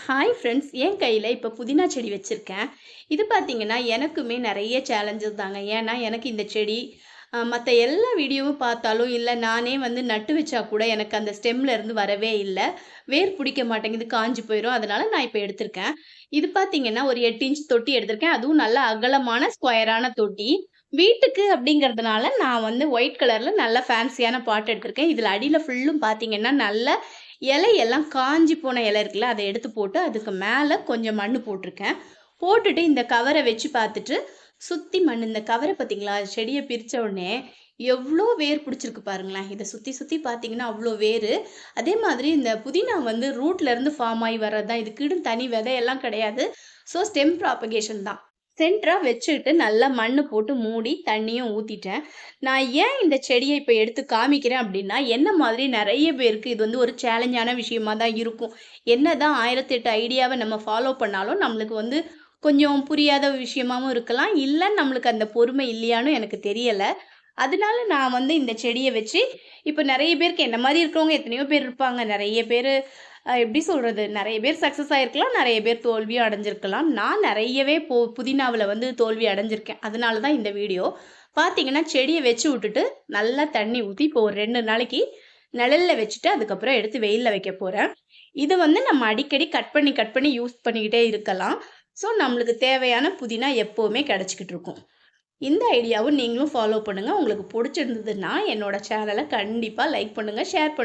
Hi friends, என் கையில இப்போ புதினா செடி வச்சிருக்கேன். இது பார்த்தீங்கன்னா, எனக்குமே நெறைய சேலஞ்சஸ் தாங்க. ஏன்னா, எனக்கு இந்த செடி மத்த எல்லா வீடியோவும் பார்த்தாலும், இல்ல நானே வந்து நட்டு வச்சா கூட எனக்கு அந்த ஸ்டெம்ல இருந்து வரவே இல்ல. வேர் பிடிக்க மாட்டேங்குது, காஞ்சு போயிரும். அதனால நான் இப்போ எடுத்திருக்கேன். இது பார்த்தீங்கன்னா, ஒரு 8 இன்ச் தொட்டி எடுத்திருக்கேன். அதுவும் நல்ல அகலமான ஸ்கொயரான தொட்டி. வீட்டுக்கு அப்படிங்கிறதுனால நான் வந்து ஒயிட் கலர்ல நல்ல ஃபேன்சியான பாட் எடுத்திருக்கேன். இதில அடியில ஃபுல்லும் பார்த்தீங்கன்னா, நல்ல இலையெல்லாம் காஞ்சு போன இலை இருக்குல்ல, அத எடுத்து போட்டு, அதுக்கு மேல கொஞ்சம் மண்ணு போட்டிருக்கேன். போட்டுட்டு இந்த கவர வச்சு பார்த்துட்டு, சுத்தி மண் இந்த கவர பார்த்தீங்களா? செடிய பிரிச்ச உடனே எவ்ளோ வேர் பிடிச்சிருக்கு பாருங்களேன். இத சுத்தி சுத்தி பார்த்தீங்கன்னா, அவ்ளோ வேரு. அதே மாதிரி இந்த புதினா வந்து ரூட்ல இருந்து ஃபார்ம் ஆயி வர்றது தான். இதுக்குன்னு தனி விதையெல்லாம் கிடையாது. ஸோ ஸ்டெம் ப்ராபகேஷன் தான். சென்டரா வச்சுட்டு நல்லா மண்ணு போட்டு மூடி, தண்ணியும் ஊத்திட்டேன். நான் ஏன் இந்த செடிய இப்ப எடுத்து காமிக்கிறேன் அப்டின்னா, என்ன மாதிரி நெறைய பேருக்கு இது வந்து ஒரு சேலஞ்சான விஷயமா தான் இருக்கும். என்னதான் 1008 ஐடியாவ நம்ம ஃபாலோ பண்ணாலும், நம்மளுக்கு வந்து கொஞ்சம் புரியாத விஷயமாவும் இருக்கலாம். இல்ல நம்மளுக்கு அந்த பொறுமை இல்லையான்னு எனக்கு தெரியல. அதனால நான் வந்து இந்த செடிய வச்சு இப்ப நெறைய பேருக்கு என்ன மாரி இருக்கிறவங்க எத்தனையோ பேர் இருப்பாங்க. நெறைய பேரு எப்படி சொல்றது? நெறைய பேர் சக்சஸ் ஆயிருக்கலாம். நெறைய பேர் தோல்வியும் அடைஞ்சிருக்கலாம். நான் நெறையவே புதினாவுல வந்து தோல்வி அடைஞ்சிருக்கேன். அதனால தான் இந்த வீடியோ. பார்த்தீங்கன்னா, செடிய வச்சு விட்டுட்டு, நல்லா தண்ணி ஊத்தி, இப்போ ஒரு 2 நாளைக்கு நிழல்ல வச்சுட்டு, அதுக்கப்புறம் எடுத்து வெயில்ல வைக்க போறேன். இது வந்து நம்ம அடிக்கடி கட் பண்ணி யூஸ் பண்ணிக்கிட்டே இருக்கலாம். ஸோ, நம்மளுக்கு தேவையான புதினா எப்பவுமே கிடைச்சுக்கிட்டு இருக்கும். இந்த ஐடியாவும் நீங்களும் ஃபாலோ பண்ணுங்க. உங்களுக்கு புடிச்சிருந்ததுன்னா, என்னோட சேனல கண்டிப்பா லைக் பண்ணுங்க, ஷேர் பண்ணுங்க.